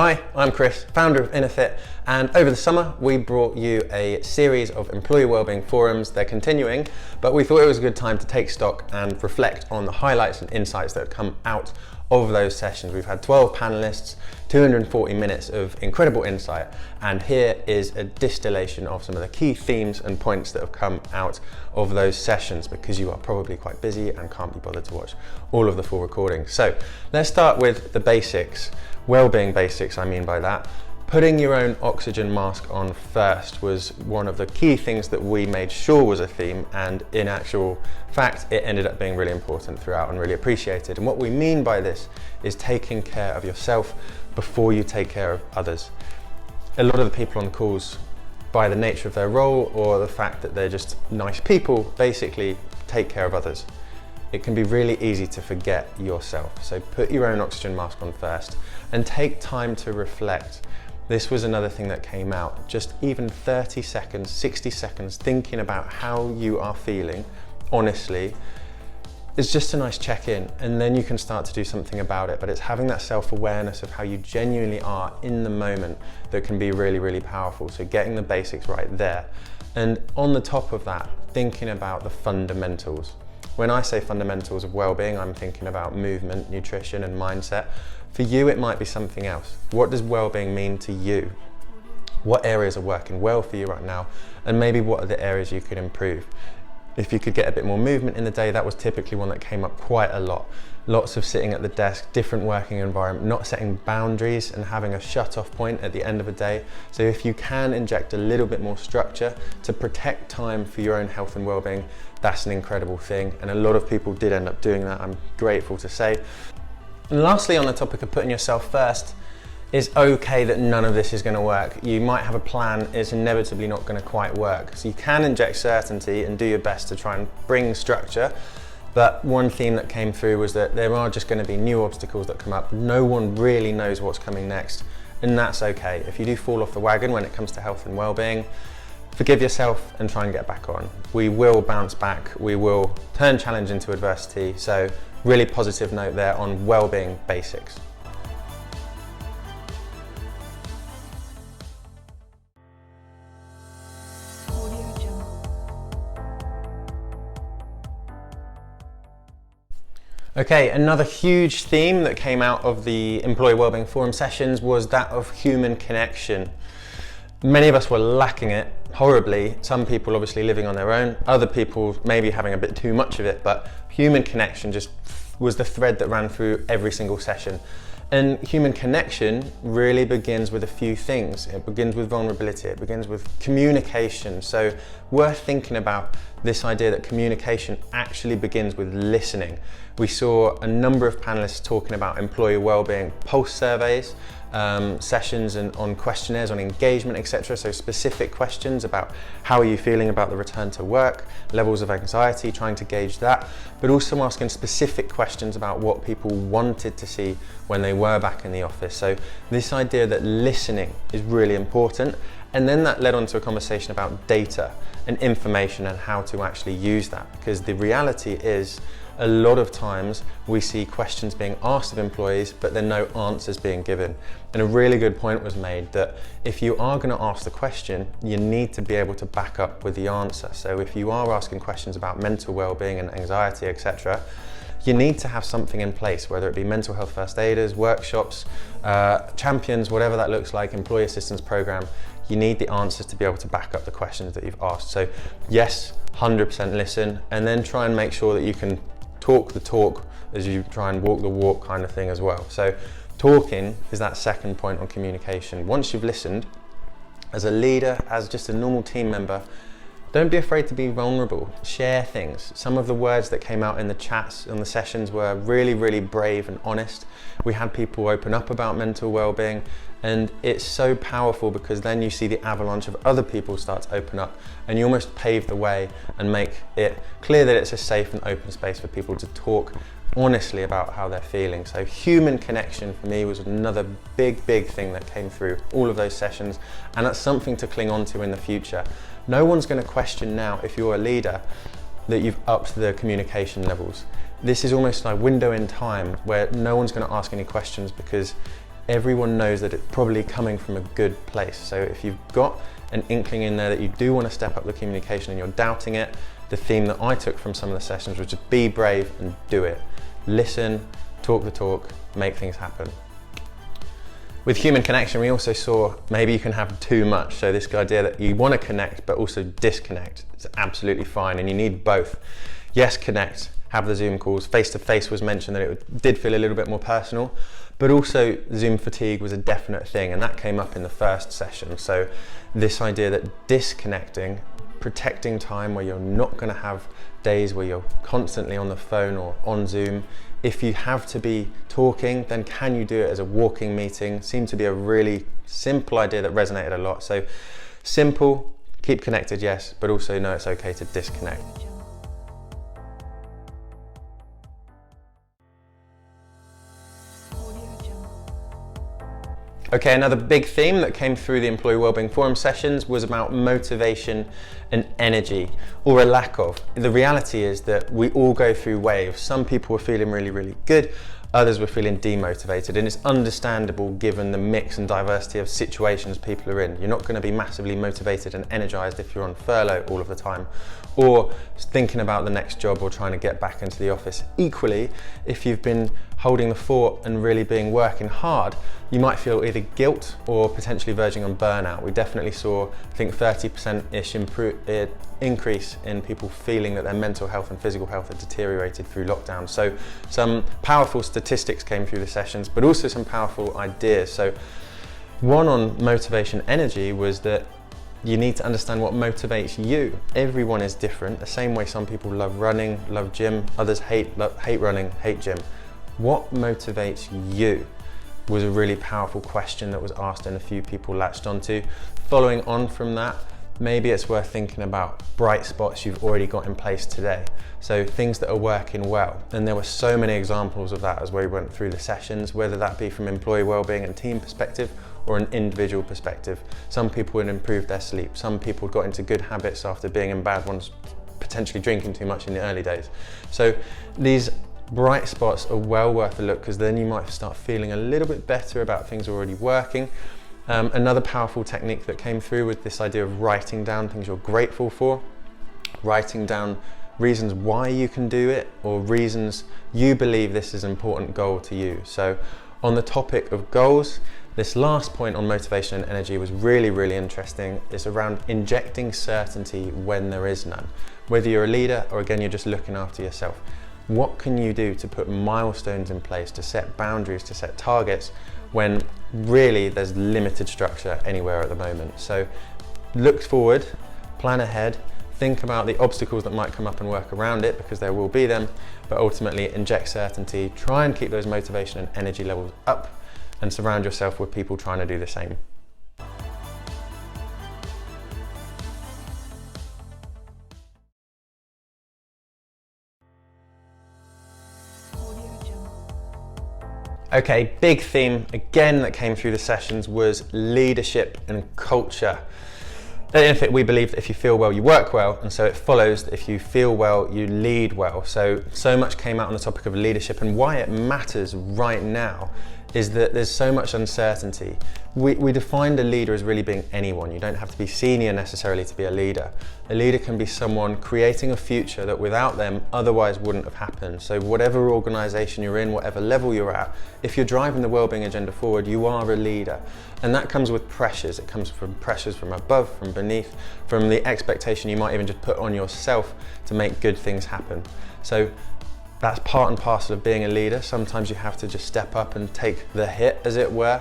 Hi, I'm Chris, founder of InnerFit, and over the summer we brought you a series of employee wellbeing forums. They're continuing, but we thought it was a good time to take stock and reflect on the highlights and insights that have come out of those sessions. We've had 12 panelists, 240 minutes of incredible insight, and here is a distillation of some of the key themes and points that have come out of those sessions, because you are probably quite busy and can't be bothered to watch all of the full recordings. So let's start with the basics. Wellbeing basics, I mean by that. Putting your own oxygen mask on first was one of the key things that we made sure was a theme, and in actual fact it ended up being really important throughout and really appreciated. And what we mean by this is taking care of yourself before you take care of others. A lot of the people on the calls, by the nature of their role or the fact that they're just nice people, basically take care of others. It can be really easy to forget yourself. So put your own oxygen mask on first and take time to reflect. This was another thing that came out. Just even 30 seconds, 60 seconds, thinking about how you are feeling, honestly, is just a nice check-in, and then you can start to do something about it. But it's having that self-awareness of how you genuinely are in the moment that can be really, really powerful. So getting the basics right there. And on the top of that, thinking about the fundamentals. When I say fundamentals of well-being, I'm thinking about movement, nutrition, and mindset. For you, it might be something else. What does well-being mean to you? What areas are working well for you right now? And maybe what are the areas you could improve? If you could get a bit more movement in the day, that was typically one that came up quite a lot. Lots of sitting at the desk, different working environment, not setting boundaries and having a shut-off point at the end of a day. So if you can inject a little bit more structure to protect time for your own health and well-being, that's an incredible thing. And a lot of people did end up doing that, I'm grateful to say. And lastly, on the topic of putting yourself first, it's okay that none of this is going to work. You might have a plan, it's inevitably not going to quite work. So you can inject certainty and do your best to try and bring structure. But one theme that came through was that there are just going to be new obstacles that come up. No one really knows what's coming next, and that's okay. If you do fall off the wagon when it comes to health and well-being, forgive yourself and try and get back on. We will bounce back. We will turn challenge into adversity. So really positive note there on well-being basics. Okay, another huge theme that came out of the Employee Wellbeing Forum sessions was that of human connection. Many of us were lacking it horribly. Some people obviously living on their own, other people maybe having a bit too much of it, but human connection just was the thread that ran through every single session. And human connection really begins with a few things. It begins with vulnerability, it begins with communication. So worth thinking about this idea that communication actually begins with listening. We saw a number of panelists talking about employee wellbeing pulse surveys, sessions and on questionnaires on engagement, etc. So specific questions about how are you feeling about the return to work, levels of anxiety, trying to gauge that, but also asking specific questions about what people wanted to see when they were back in the office. So this idea that listening is really important. And then that led on to a conversation about data and information and how to actually use that, because the reality is a lot of times we see questions being asked of employees but then no answers being given. And a really good point was made that if you are going to ask the question, you need to be able to back up with the answer. So if you are asking questions about mental well-being and anxiety, etc., you need to have something in place, whether it be mental health first aiders, workshops, champions, whatever that looks like, employee assistance program. You need the answers to be able to back up the questions that you've asked. So yes, 100% listen, and then try and make sure that you can talk the talk as you try and walk the walk kind of thing as well. So talking is that second point on communication. Once you've listened, as a leader, as just a normal team member, don't be afraid to be vulnerable, share things. Some of the words that came out in the chats and the sessions were really, really brave and honest. We had people open up about mental well-being, and it's so powerful because then you see the avalanche of other people start to open up, and you almost pave the way and make it clear that it's a safe and open space for people to talk honestly about how they're feeling. So human connection for me was another big thing that came through all of those sessions, and that's something to cling on to in the future. No one's going to question now, if you're a leader, that you've upped the communication levels. This is almost like a window in time where no one's going to ask any questions, because everyone knows that it's probably coming from a good place. So if you've got an inkling in there that you do want to step up the communication and you're doubting it, the theme that I took from some of the sessions was just be brave and do it. Listen, talk the talk, make things happen. With human connection, we also saw maybe you can have too much. So this idea that you want to connect but also disconnect is absolutely fine, and you need both. Yes, connect, have the Zoom calls. Face-to-face was mentioned that it did feel a little bit more personal, but also Zoom fatigue was a definite thing, and that came up in the first session. So this idea that disconnecting, protecting time where you're not going to have days where you're constantly on the phone or on Zoom. If you have to be talking, then can you do it as a walking meeting? Seemed to be a really simple idea that resonated a lot. So simple, keep connected, yes, but also know it's okay to disconnect. Okay, another big theme that came through the Employee Wellbeing Forum sessions was about motivation and energy, or a lack of. The reality is that we all go through waves. Some people were feeling really, really good, others were feeling demotivated, and it's understandable given the mix and diversity of situations people are in. You're not going to be massively motivated and energized if you're on furlough all of the time, or thinking about the next job or trying to get back into the office. Equally, if you've been holding the fort and really working hard, you might feel either guilt or potentially verging on burnout. We definitely saw, I think, 30%-ish increase in people feeling that their mental health and physical health had deteriorated through lockdown. So some powerful statistics came through the sessions, but also some powerful ideas. So one on motivation energy was that you need to understand what motivates you. Everyone is different. The same way some people love running, love gym, others hate running, hate gym. What motivates you was a really powerful question that was asked and a few people latched onto. Following on from that, maybe it's worth thinking about bright spots you've already got in place today. So things that are working well. And there were so many examples of that as we went through the sessions, whether that be from employee wellbeing and team perspective or an individual perspective. Some people had improved their sleep. Some people got into good habits after being in bad ones, potentially drinking too much in the early days. So these bright spots are well worth a look, because then you might start feeling a little bit better about things already working. Another powerful technique that came through with this idea of writing down things you're grateful for, writing down reasons why you can do it, or reasons you believe this is an important goal to you. So on the topic of goals, this last point on motivation and energy was really, really interesting. It's around injecting certainty when there is none. Whether you're a leader or again, you're just looking after yourself. What can you do to put milestones in place, to set boundaries, to set targets, when really there's limited structure anywhere at the moment? So look forward, plan ahead, think about the obstacles that might come up and work around it, because there will be them, but ultimately inject certainty, try and keep those motivation and energy levels up, and surround yourself with people trying to do the same. Okay, big theme again that came through the sessions was leadership and culture. At Infit, we believe that if you feel well, you work well, and so it follows that if you feel well, you lead well. So much came out on the topic of leadership, and why it matters right now is that there's so much uncertainty. We defined a leader as really being anyone. You don't have to be senior necessarily to be a leader. A leader can be someone creating a future that without them otherwise wouldn't have happened. So whatever organisation you're in, whatever level you're at, if you're driving the wellbeing agenda forward, you are a leader. And that comes with pressures. It comes from pressures from above, from beneath, from the expectation you might even just put on yourself to make good things happen. So that's part and parcel of being a leader. Sometimes you have to just step up and take the hit, as it were,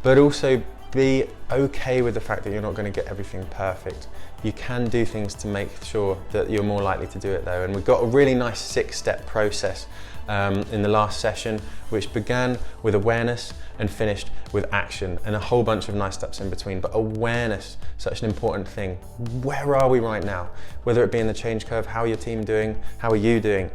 but also be okay with the fact that you're not going to get everything perfect. You can do things to make sure that you're more likely to do it though. And we've got a really nice 6-step process in the last session, which began with awareness and finished with action, and a whole bunch of nice steps in between. But awareness, such an important thing. Where are we right now? Whether it be in the change curve, how are your team doing? How are you doing?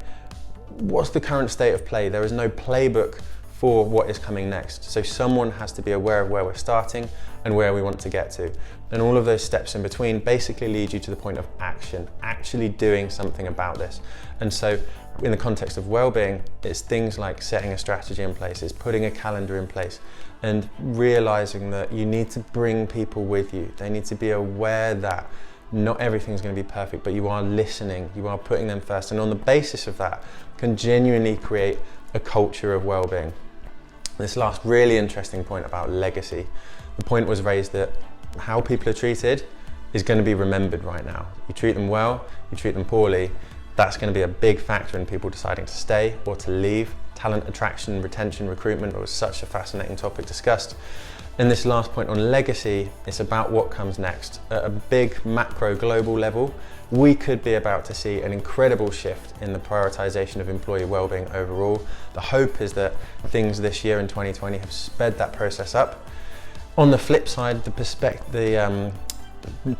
What's the current state of play? There is no playbook for what is coming next. So someone has to be aware of where we're starting and where we want to get to. And all of those steps in between basically lead you to the point of action, actually doing something about this. And so in the context of wellbeing, it's things like setting a strategy in place, it's putting a calendar in place, and realizing that you need to bring people with you. They need to be aware that not everything's going to be perfect, but you are listening, you are putting them first, and on the basis of that can genuinely create a culture of well-being. This last really interesting point about legacy, the point was raised that how people are treated is going to be remembered right now. You treat them well, you treat them poorly, that's going to be a big factor in people deciding to stay or to leave. Talent attraction, retention, recruitment was such a fascinating topic discussed. And this last point on legacy, it's about what comes next. At a big macro global level, we could be about to see an incredible shift in the prioritization of employee wellbeing overall. The hope is that things this year in 2020 have sped that process up. On the flip side, the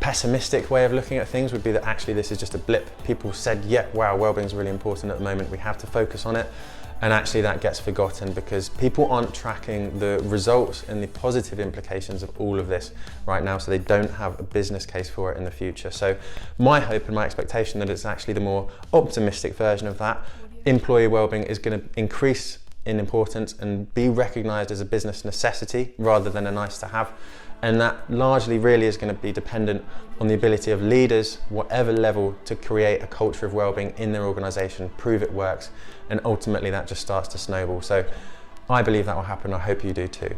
pessimistic way of looking at things would be that actually this is just a blip. People said, yeah, wow, wellbeing is really important at the moment, we have to focus on it. And actually that gets forgotten because people aren't tracking the results and the positive implications of all of this right now, so they don't have a business case for it in the future. So my hope and my expectation that it's actually the more optimistic version of that. Employee wellbeing is going to increase in importance and be recognized as a business necessity rather than a nice to have. And that largely really is going to be dependent on the ability of leaders, whatever level, to create a culture of wellbeing in their organization, prove it works, and ultimately that just starts to snowball. So I believe that will happen. I hope you do too.